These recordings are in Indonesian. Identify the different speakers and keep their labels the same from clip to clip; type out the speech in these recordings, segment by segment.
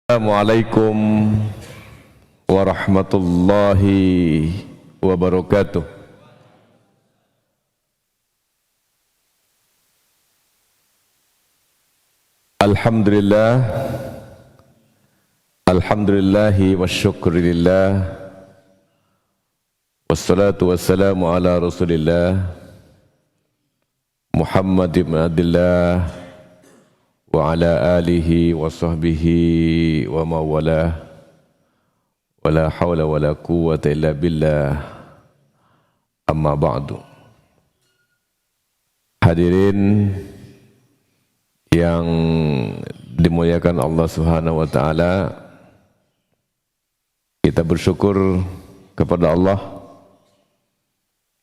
Speaker 1: Assalamualaikum warahmatullahi wabarakatuh. Alhamdulillah, alhamdulillahi wasyukurillah, wassalatu wassalamu ala rasulillah Muhammad ibn Abdillah wa ala alihi wa sahbihi wa mawalah wa la hawla wa la quwwata illa billah amma ba'du. Hadirin yang dimuliakan Allah Subhanahu wa taala, kita bersyukur kepada Allah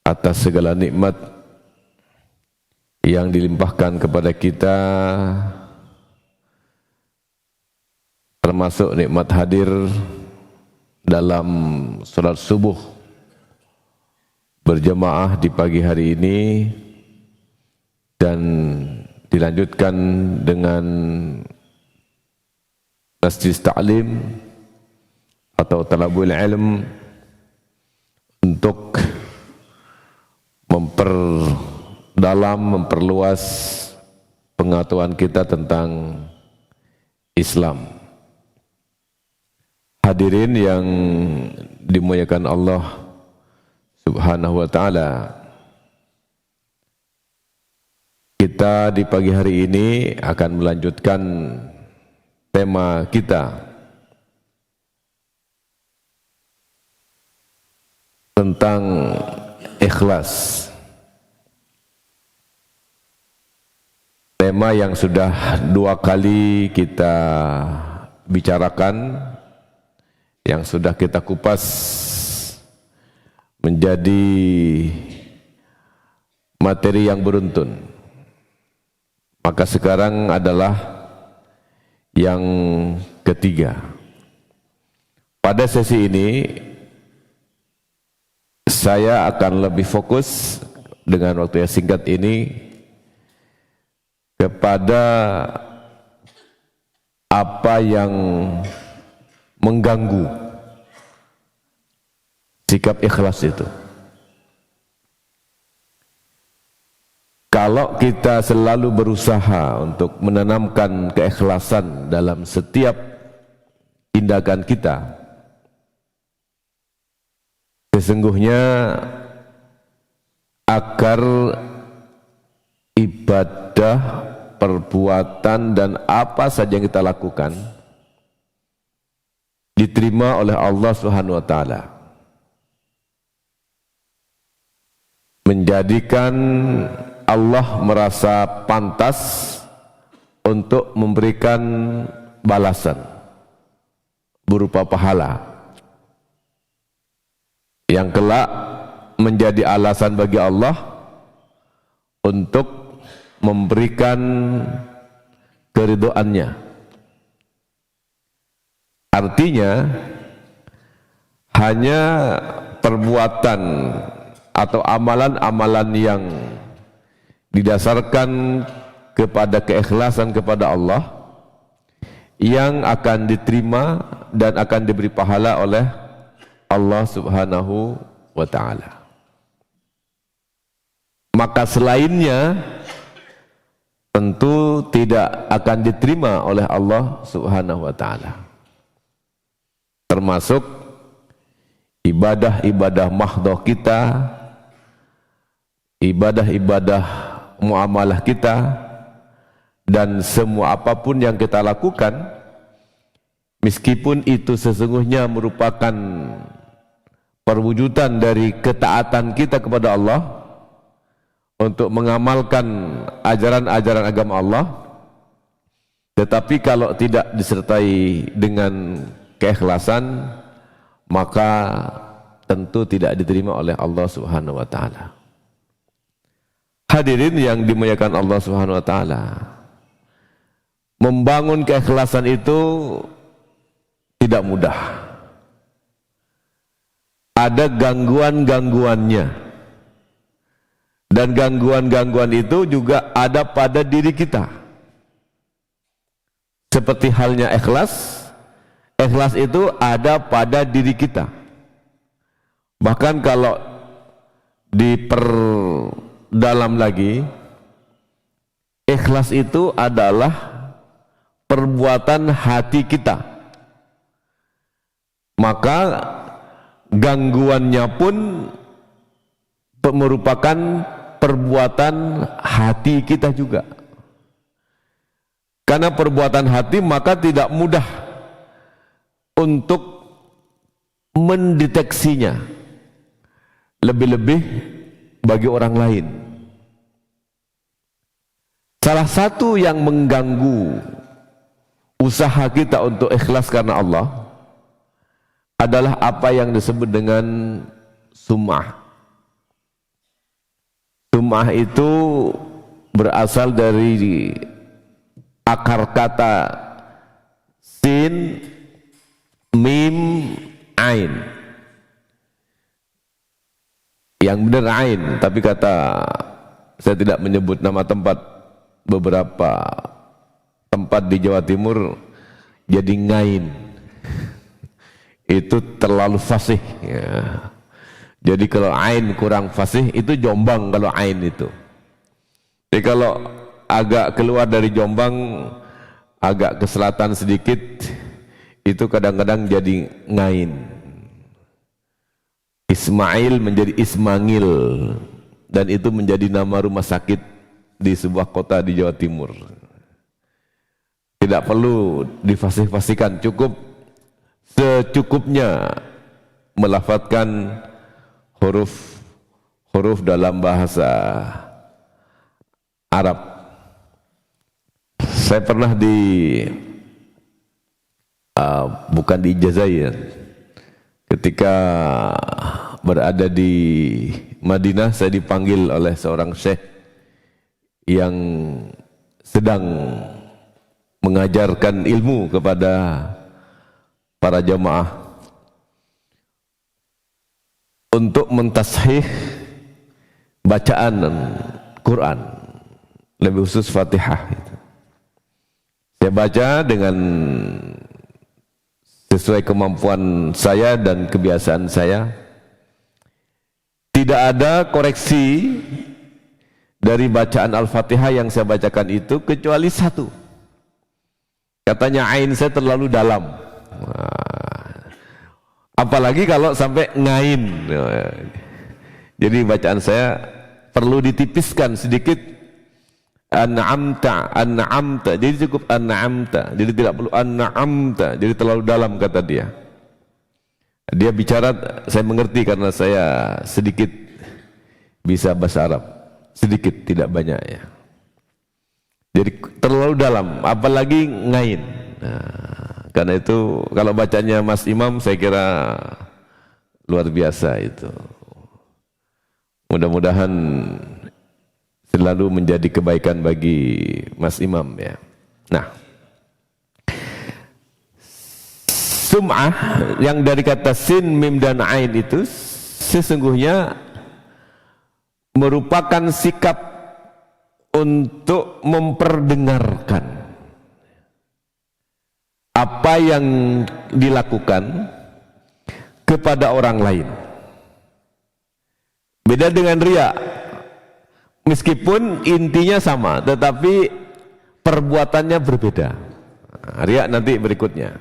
Speaker 1: atas segala nikmat yang dilimpahkan kepada kita, termasuk nikmat hadir dalam salat subuh berjamaah di pagi hari ini dan dilanjutkan dengan majlis ta'lim atau talabul ilm untuk memperluas pengetahuan kita tentang Islam. Hadirin yang dimuliakan Allah Subhanahu wa taala, kita di pagi hari ini akan melanjutkan tema kita tentang ikhlas. Tema yang sudah 2 kali kita bicarakan, yang sudah kita kupas menjadi materi yang beruntun. Maka sekarang adalah yang ketiga. Pada sesi ini saya akan lebih fokus dengan waktu yang singkat ini kepada apa yang mengganggu sikap ikhlas itu. Kalau kita selalu berusaha untuk menanamkan keikhlasan dalam setiap tindakan kita, sesungguhnya akar ibadah, perbuatan dan apa saja yang kita lakukan diterima oleh Allah Subhanahu wa taala, menjadikan Allah merasa pantas untuk memberikan balasan berupa pahala yang kelak menjadi alasan bagi Allah untuk memberikan keridhoannya. Artinya hanya perbuatan atau amalan-amalan yang didasarkan kepada keikhlasan kepada Allah yang akan diterima dan akan diberi pahala oleh Allah Subhanahu wa taala. Maka selainnya tentu tidak akan diterima oleh Allah Subhanahu wa taala. Termasuk ibadah-ibadah mahdhah kita, ibadah-ibadah muamalah kita, dan semua apapun yang kita lakukan, meskipun itu sesungguhnya merupakan perwujudan dari ketaatan kita kepada Allah untuk mengamalkan ajaran-ajaran agama Allah, tetapi kalau tidak disertai dengan keikhlasan, maka tentu tidak diterima oleh Allah Subhanahu wa taala. Hadirin yang dimuliakan Allah Subhanahu wa taala, membangun keikhlasan itu tidak mudah. Ada gangguan-gangguannya. Dan gangguan-gangguan itu juga ada pada diri kita. Seperti halnya ikhlas, Ikhlas itu ada pada diri kita. Bahkan kalau diperdalam lagi, ikhlas itu adalah perbuatan hati kita. Maka gangguannya pun merupakan perbuatan hati kita juga. Karena perbuatan hati maka tidak mudah untuk mendeteksinya, lebih-lebih bagi orang lain. Salah satu yang mengganggu usaha kita untuk ikhlas karena Allah adalah apa yang disebut dengan sum'ah. Sum'ah itu berasal dari akar kata sin, mim, ain. Yang benar ain, tapi saya tidak menyebut nama tempat, beberapa tempat di Jawa Timur jadi ngain. Itu terlalu fasih ya. Jadi kalau ain kurang fasih itu Jombang kalau ain itu. Jadi kalau agak keluar dari Jombang, agak ke selatan sedikit, itu kadang-kadang jadi ngain. Ismail menjadi Ismangil, dan itu menjadi nama rumah sakit di sebuah kota di Jawa Timur. Tidak perlu difasih-fasihkan, cukup secukupnya melafadzkan huruf dalam bahasa Arab. Saya pernah bukan diijazai ya, ketika berada di Madinah saya dipanggil oleh seorang syekh yang sedang mengajarkan ilmu kepada para jamaah untuk mentashih bacaan Quran, lebih khusus Fatihah. Saya baca dengan sesuai kemampuan saya dan kebiasaan saya. Tidak ada koreksi dari bacaan Al-Fatihah yang saya bacakan itu kecuali satu. Katanya ain saya terlalu dalam. Apalagi kalau sampai ngain. Jadi bacaan saya perlu ditipiskan sedikit. An'amta, an'amta. Jadi cukup an'amta. Jadi tidak perlu an'amta. Jadi terlalu dalam kata dia. Dia bicara saya mengerti karena saya sedikit bisa bahasa Arab. Sedikit, tidak banyak ya. Jadi terlalu dalam, apalagi ngain. Nah, karena itu kalau bacanya Mas Imam saya kira luar biasa itu. Mudah-mudahan selalu menjadi kebaikan bagi Mas Imam ya. Nah, sum'ah yang dari kata sin, mim dan ain itu sesungguhnya merupakan sikap untuk memperdengarkan apa yang dilakukan kepada orang lain. Beda dengan riya, meskipun intinya sama tetapi perbuatannya berbeda. Riya nanti berikutnya.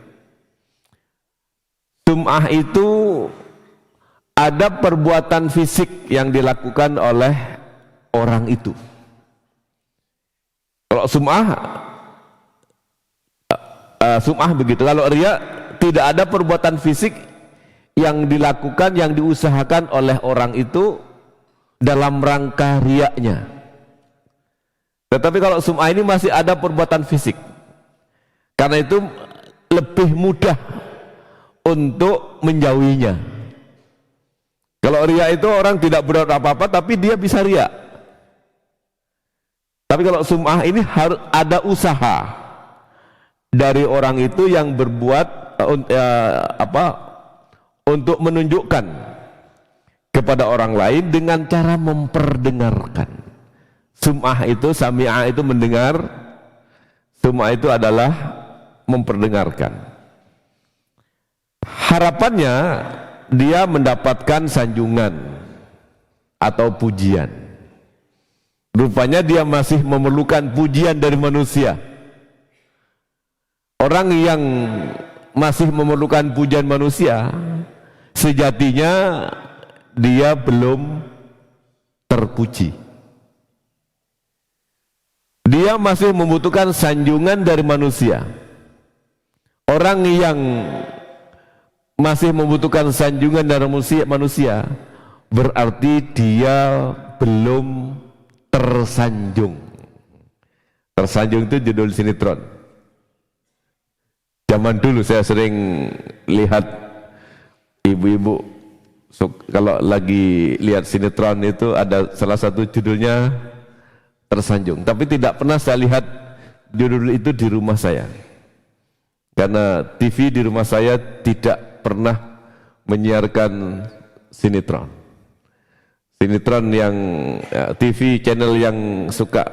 Speaker 1: Sum'ah itu ada perbuatan fisik yang dilakukan oleh orang itu. Kalau sum'ah begitu. Kalau riya tidak ada perbuatan fisik yang dilakukan, yang diusahakan oleh orang itu dalam rangka riyanya. Tetapi kalau sum'ah ini masih ada perbuatan fisik. Karena itu lebih mudah untuk menjauhinya. Kalau riya itu orang tidak berbuat apa-apa tapi dia bisa riya. Tapi kalau sum'ah ini harus ada usaha dari orang itu yang berbuat untuk menunjukkan kepada orang lain dengan cara memperdengarkan. Sum'ah itu, sami'ah itu mendengar, sum'ah itu adalah memperdengarkan. harapannya dia mendapatkan sanjungan atau pujian. Rupanya dia masih memerlukan pujian dari manusia. Orang yang masih memerlukan pujian manusia, sejatinya dia belum terpuji. Dia masih membutuhkan sanjungan dari manusia. Orang yang masih membutuhkan sanjungan dari manusia, berarti dia belum tersanjung. Tersanjung itu judul sinetron. Zaman dulu saya sering lihat ibu-ibu kalau lagi lihat sinetron itu ada salah satu judulnya tersanjung. Tapi tidak pernah saya lihat judul itu di rumah saya. Karena TV di rumah saya tidak pernah menyiarkan sinetron. Sinetron yang TV channel yang suka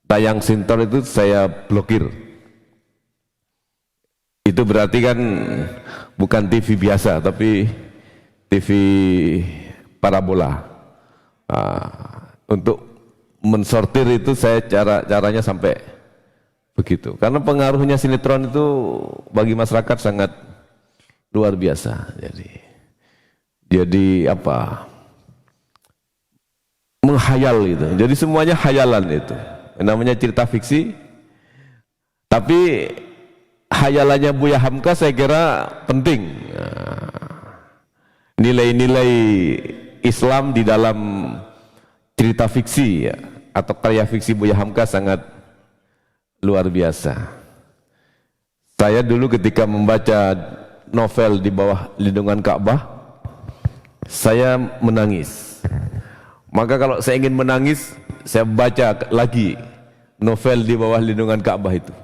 Speaker 1: tayang sinetron itu saya blokir. Itu berarti kan bukan TV biasa, tapi TV parabola. Untuk mensortir itu saya caranya sampai begitu. Karena pengaruhnya sinetron itu bagi masyarakat sangat luar biasa. Jadi apa? Menghayal gitu. Jadi semuanya hayalan itu. Namanya cerita fiksi. Tapi hayalannya Buya Hamka saya kira penting. Nilai-nilai Islam di dalam cerita fiksi ya, atau karya fiksi Buya Hamka sangat luar biasa. Saya dulu ketika membaca novel Di Bawah Lindungan Ka'bah, saya menangis. Maka kalau saya ingin menangis, saya baca lagi novel Di Bawah Lindungan Ka'bah itu.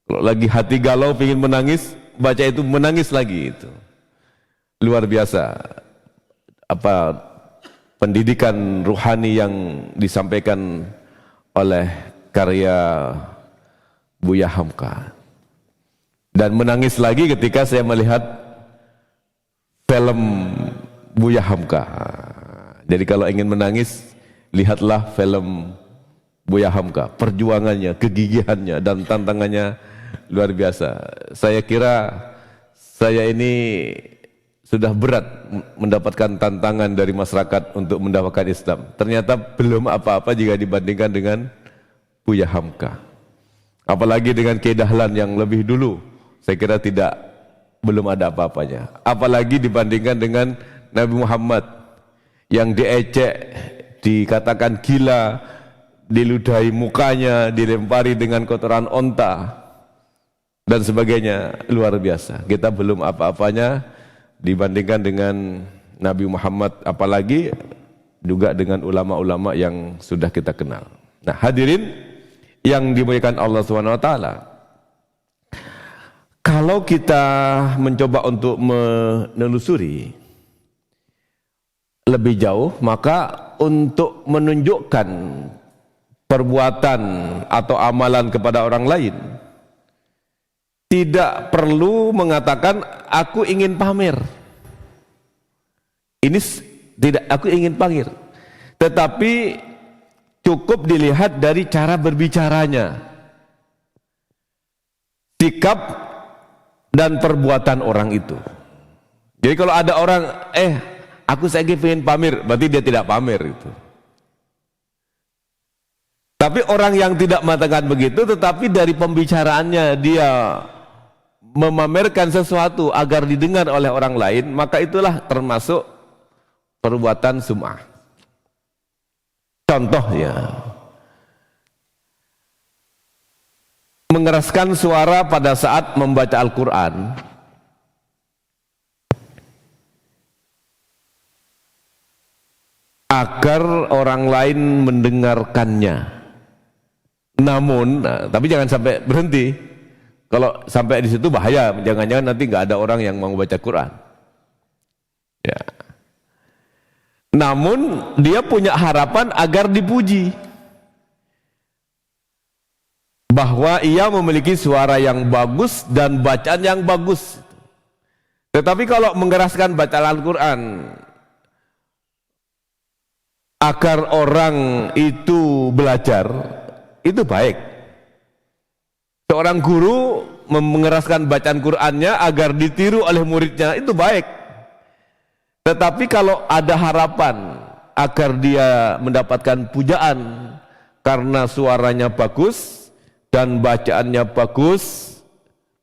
Speaker 1: Kalau lagi hati galau ingin menangis, baca itu menangis lagi itu. Luar biasa apa pendidikan ruhani yang disampaikan oleh karya Buya Hamka. Dan menangis lagi ketika saya melihat film Buya Hamka. Jadi kalau ingin menangis, lihatlah film Buya Hamka. Perjuangannya, kegigihannya, dan tantangannya luar biasa. Saya kira saya ini sudah berat mendapatkan tantangan dari masyarakat untuk mendapatkan Islam. Ternyata belum apa-apa jika dibandingkan dengan Buya Hamka. Apalagi dengan Kiai Dahlan yang lebih dulu, saya kira belum ada apa-apanya. Apalagi dibandingkan dengan Nabi Muhammad yang diejek, dikatakan gila, diludahi mukanya, dilempari dengan kotoran onta dan sebagainya. Luar biasa. Kita belum apa-apanya dibandingkan dengan Nabi Muhammad, apalagi juga dengan ulama-ulama yang sudah kita kenal. Nah, hadirin yang dimuliakan Allah SWT, kalau kita mencoba untuk menelusuri lebih jauh, maka untuk menunjukkan perbuatan atau amalan kepada orang lain, tidak perlu mengatakan aku ingin pamer. Ini tidak aku ingin pamer, tetapi cukup dilihat dari cara berbicaranya, sikap dan perbuatan orang itu. Jadi kalau ada orang aku saya ingin pamer, berarti dia tidak pamer itu. Tapi orang yang tidak mengatakan begitu, tetapi dari pembicaraannya dia memamerkan sesuatu agar didengar oleh orang lain, maka itulah termasuk perbuatan sum'ah. Contohnya, mengeraskan suara pada saat membaca Al-Quran agar orang lain mendengarkannya. Namun, tapi jangan sampai berhenti. Kalau sampai di situ bahaya, jangan-jangan nanti nggak ada orang yang mau baca Quran. Ya. Namun dia punya harapan agar dipuji, bahwa ia memiliki suara yang bagus dan bacaan yang bagus. Tetapi kalau mengeraskan bacaan Al-Quran agar orang itu belajar, itu baik. Seorang guru mengeraskan bacaan Qur'annya agar ditiru oleh muridnya, itu baik. Tetapi kalau ada harapan agar dia mendapatkan pujaan karena suaranya bagus dan bacaannya bagus,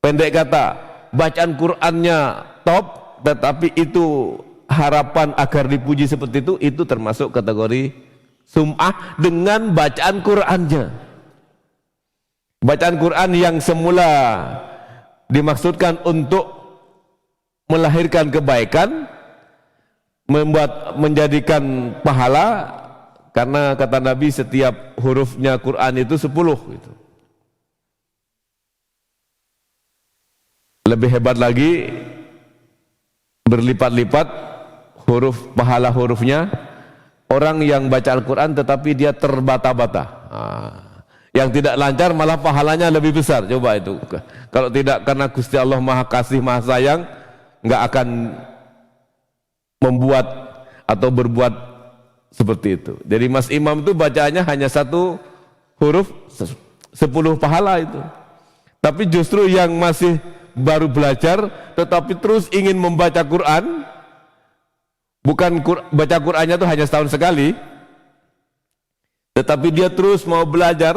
Speaker 1: pendek kata, bacaan Qur'annya top, tetapi itu harapan agar dipuji seperti itu termasuk kategori sum'ah dengan bacaan Qur'annya. Bacaan Quran yang semula dimaksudkan untuk melahirkan kebaikan, menjadikan pahala, karena kata Nabi setiap hurufnya Quran itu 10 gitu. Lebih hebat lagi, berlipat-lipat huruf pahala hurufnya orang yang baca Al-Quran tetapi dia terbata-bata. Yang tidak lancar malah pahalanya lebih besar. Coba itu. Kalau tidak karena Gusti Allah Maha Kasih Maha Sayang, nggak akan membuat atau berbuat seperti itu. Jadi Mas Imam itu bacaannya hanya satu huruf 10 pahala itu. Tapi justru yang masih baru belajar tetapi terus ingin membaca Quran, bukan baca Qurannya itu hanya setahun sekali, tetapi dia terus mau belajar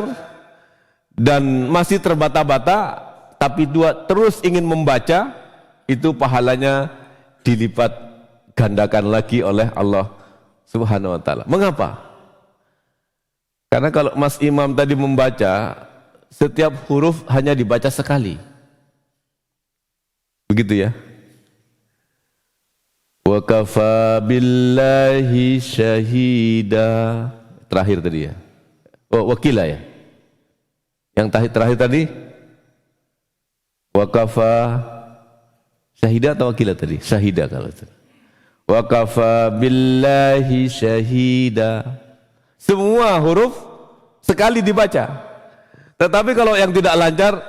Speaker 1: dan masih terbata-bata, tapi dia terus ingin membaca, itu pahalanya dilipat gandakan lagi oleh Allah Subhanahu wa Ta'ala. Mengapa? Karena kalau Mas Imam tadi membaca, setiap huruf hanya dibaca sekali. Begitu ya. Wa kafa billahi syahida. Terakhir tadi ya. Oh, wakila ya. Yang terakhir tadi wakafa syahida atau wakila tadi? Syahida kalau itu. Wakafa billahi syahida. Semua huruf sekali dibaca. Tetapi kalau yang tidak lancar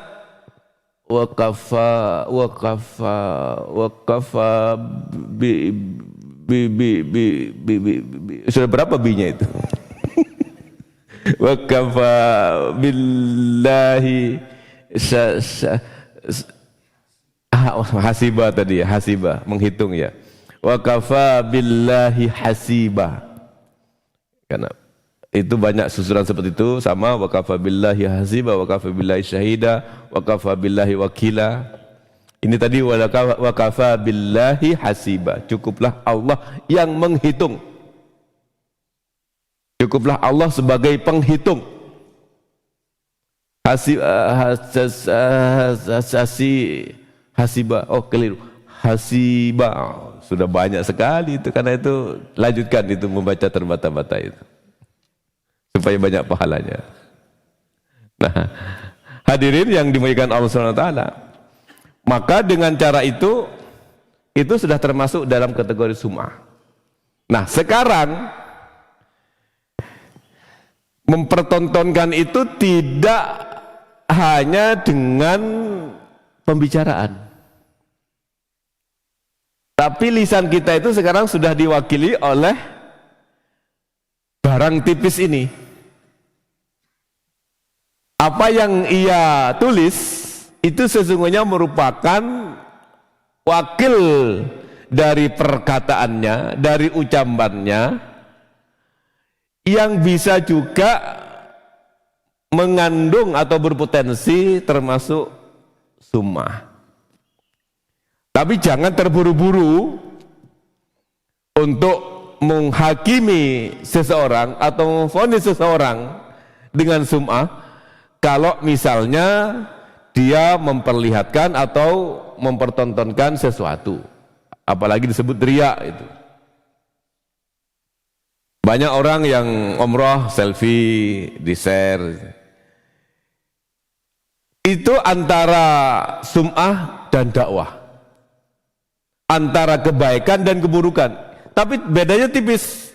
Speaker 1: wakafa sudah berapa bi-nya itu? Wa kafa billahi hasiba tadi ya, hasiba menghitung ya. Wa kafa billahi hasiba. Karena itu banyak susunan seperti itu sama wa kafa billahi hasiba, wa kafa billahi syahida, wa kafa billahi wakila. Ini tadi wa kafa billahi hasiba. Cukuplah Allah yang menghitung. Cukuplah Allah sebagai penghitung. Hasiba. Oh keliru. Hasiba. Sudah banyak sekali itu, karena itu lanjutkan itu membaca terbata-bata itu. Supaya banyak pahalanya. Nah, hadirin yang dimuliakan Allah Subhanahu wa Ta'ala. Maka dengan cara itu sudah termasuk dalam kategori sum'ah. Nah, sekarang mempertontonkan itu tidak hanya dengan pembicaraan, tapi lisan kita itu sekarang sudah diwakili oleh barang tipis ini. Apa yang ia tulis itu sesungguhnya merupakan wakil dari perkataannya, dari ucapannya, yang bisa juga mengandung atau berpotensi termasuk sum'ah. Tapi jangan terburu-buru untuk menghakimi seseorang atau memvonis seseorang dengan sum'ah kalau misalnya dia memperlihatkan atau mempertontonkan sesuatu, apalagi disebut riya itu. Banyak orang yang umroh selfie di share, itu antara sum'ah dan dakwah, antara kebaikan dan keburukan, tapi bedanya tipis.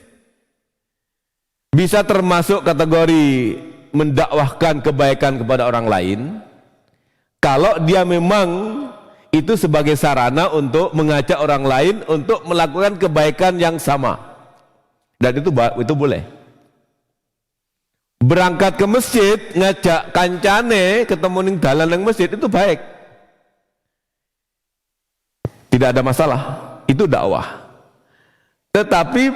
Speaker 1: Bisa termasuk kategori mendakwahkan kebaikan kepada orang lain kalau dia memang itu sebagai sarana untuk mengajak orang lain untuk melakukan kebaikan yang sama, dan itu boleh. Berangkat ke masjid ngajak kancane ketemu ning dalan nang masjid itu baik, tidak ada masalah, itu dakwah. Tetapi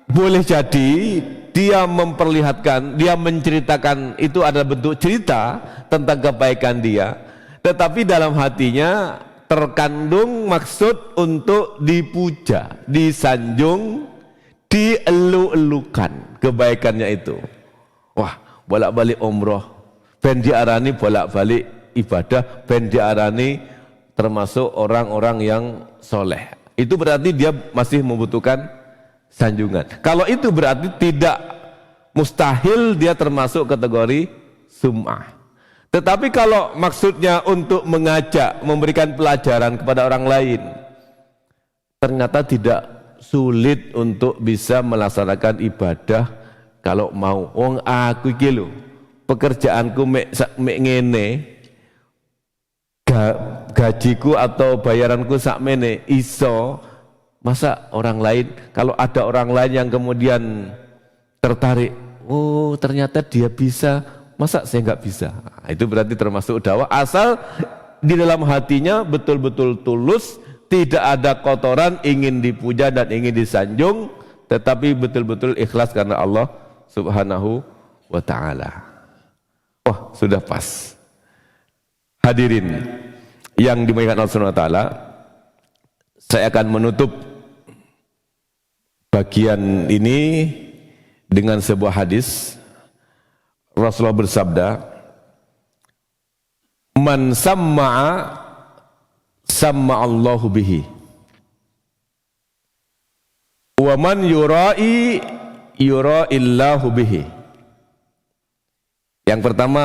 Speaker 1: boleh jadi dia memperlihatkan, dia menceritakan itu adalah bentuk cerita tentang kebaikan dia, tetapi dalam hatinya terkandung maksud untuk dipuja, disanjung, dielu-elukan kebaikannya itu. Wah, bolak-balik umroh, ben diarani bolak-balik ibadah, ben diarani termasuk orang-orang yang soleh. Itu berarti dia masih membutuhkan sanjungan. Kalau itu berarti tidak mustahil dia termasuk kategori sum'ah. Tetapi kalau maksudnya untuk mengajak, memberikan pelajaran kepada orang lain, ternyata tidak sulit untuk bisa melaksanakan ibadah kalau mau. Wong aku iki lho, pekerjaanku mek ngene, gajiku atau bayaranku sakmene iso, masa orang lain, kalau ada orang lain yang kemudian tertarik, oh ternyata dia bisa, masa saya nggak bisa? Nah, itu berarti termasuk dakwah, asal di dalam hatinya betul-betul tulus, tidak ada kotoran, ingin dipuja dan ingin disanjung, tetapi betul-betul ikhlas karena Allah Subhanahu wa ta'ala. Wah, sudah pas. Hadirin yang dimuliakan Allah Subhanahu wa ta'ala, saya akan menutup bagian ini dengan sebuah hadis. Rasulullah bersabda, man samma'a samma'allahu bihi, wa man yura'i yura'illahu bihi. Yang pertama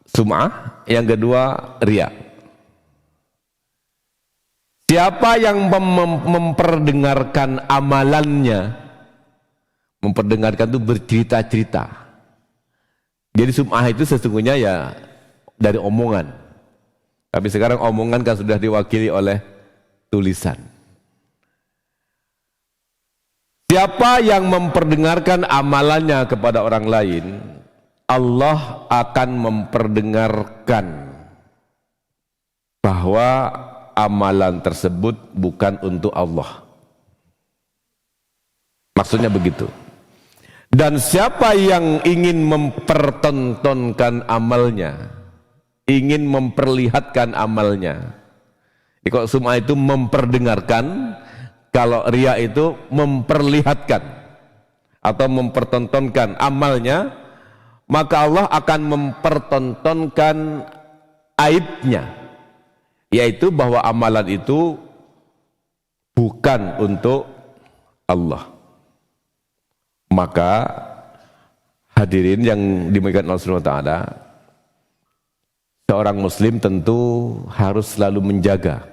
Speaker 1: sum'ah, yang kedua riya. Siapa yang memperdengarkan amalannya, memperdengarkan itu bercerita-cerita. Jadi sum'ah itu sesungguhnya ya dari omongan. Tapi sekarang omongan kan sudah diwakili oleh tulisan. Siapa yang memperdengarkan amalannya kepada orang lain, Allah akan memperdengarkan bahwa amalan tersebut bukan untuk Allah. Maksudnya begitu. Dan siapa yang ingin mempertontonkan amalnya, ingin memperlihatkan amalnya. Kalau sum'ah itu memperdengarkan, kalau riya itu memperlihatkan atau mempertontonkan amalnya, maka Allah akan mempertontonkan aibnya, yaitu bahwa amalan itu bukan untuk Allah. Maka hadirin yang dimuliakan Allah Subhanahu wa ta'ala, seorang muslim tentu harus selalu menjaga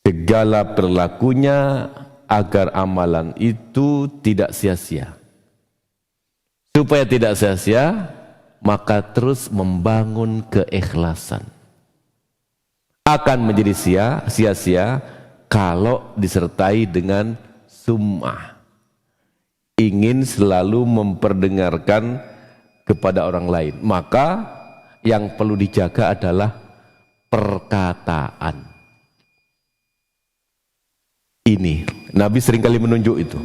Speaker 1: segala perilakunya agar amalan itu tidak sia-sia. Supaya tidak sia-sia, maka terus membangun keikhlasan. Akan menjadi sia-sia kalau disertai dengan sum'ah. Ingin selalu memperdengarkan kepada orang lain. Maka yang perlu dijaga adalah perkataan. Ini, Nabi seringkali menunjuk itu.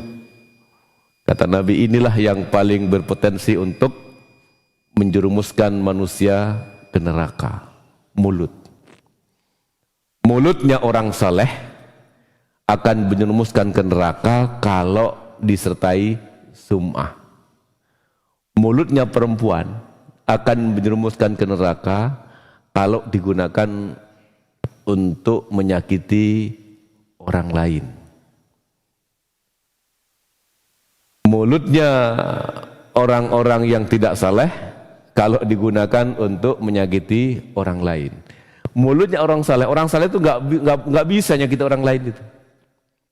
Speaker 1: Kata Nabi, inilah yang paling berpotensi untuk menjerumuskan manusia ke neraka. Mulut. Mulutnya orang saleh akan menjerumuskan ke neraka kalau disertai sum'ah. Mulutnya perempuan akan menjerumuskan ke neraka kalau digunakan untuk menyakiti orang lain. Mulutnya orang-orang yang tidak saleh kalau digunakan untuk menyakiti orang lain. Mulutnya orang saleh itu nggak bisa nyakiti orang lain itu.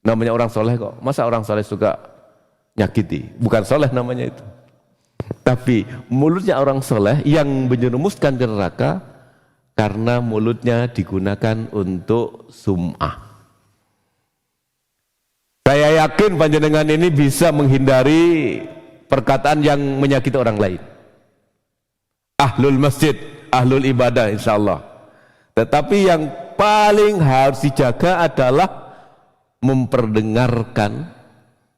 Speaker 1: Namanya orang saleh kok. Masa orang saleh suka nyakiti? Bukan saleh namanya itu. Tapi mulutnya orang saleh yang menjerumuskan ke neraka karena mulutnya digunakan untuk sum'ah. Saya yakin panjenengan ini bisa menghindari perkataan yang menyakiti orang lain. Ahlul masjid, ahlul ibadah insyaallah. Tetapi yang paling harus dijaga adalah memperdengarkan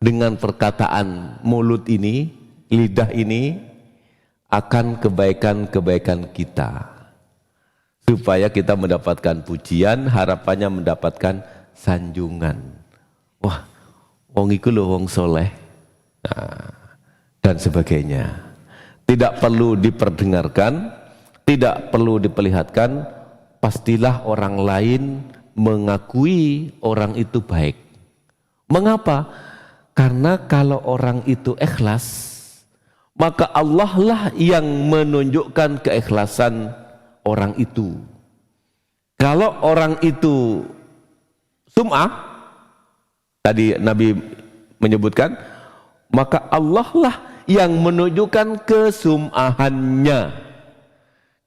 Speaker 1: dengan perkataan mulut ini, lidah ini akan kebaikan-kebaikan kita. Supaya kita mendapatkan pujian, harapannya mendapatkan sanjungan. Wah, wong iku lho wong soleh. Nah, dan sebagainya. Tidak perlu diperdengarkan, tidak perlu diperlihatkan, pastilah orang lain mengakui orang itu baik. Mengapa? Karena kalau orang itu ikhlas, maka Allah lah yang menunjukkan keikhlasan orang itu. Kalau orang itu sum'ah, tadi Nabi menyebutkan, maka Allah lah yang menunjukkan kesum'ahannya.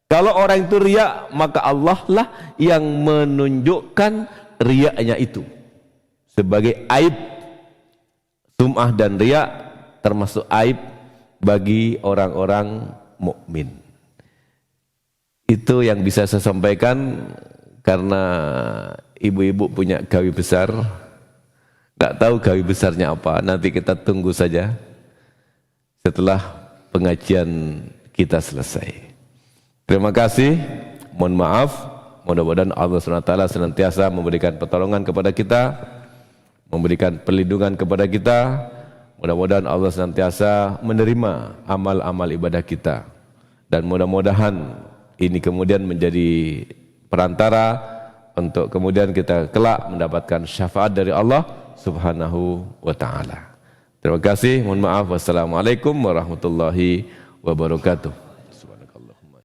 Speaker 1: Kalau orang itu riya, maka Allah lah yang menunjukkan riyanya itu sebagai aib. Sum'ah dan riya termasuk aib bagi orang-orang mukmin. Itu yang bisa saya sampaikan karena ibu-ibu punya gawe besar. Nggak tahu gawe besarnya apa, nanti kita tunggu saja setelah pengajian kita selesai. Terima kasih, mohon maaf, mudah-mudahan Allah SWT senantiasa memberikan pertolongan kepada kita, memberikan perlindungan kepada kita. Mudah-mudahan Allah senantiasa menerima amal-amal ibadah kita, dan mudah-mudahan ini kemudian menjadi perantara untuk kemudian kita kelak mendapatkan syafaat dari Allah Subhanahu wa ta'ala. Terima kasih, mohon maaf. Wassalamualaikum warahmatullahi wabarakatuh.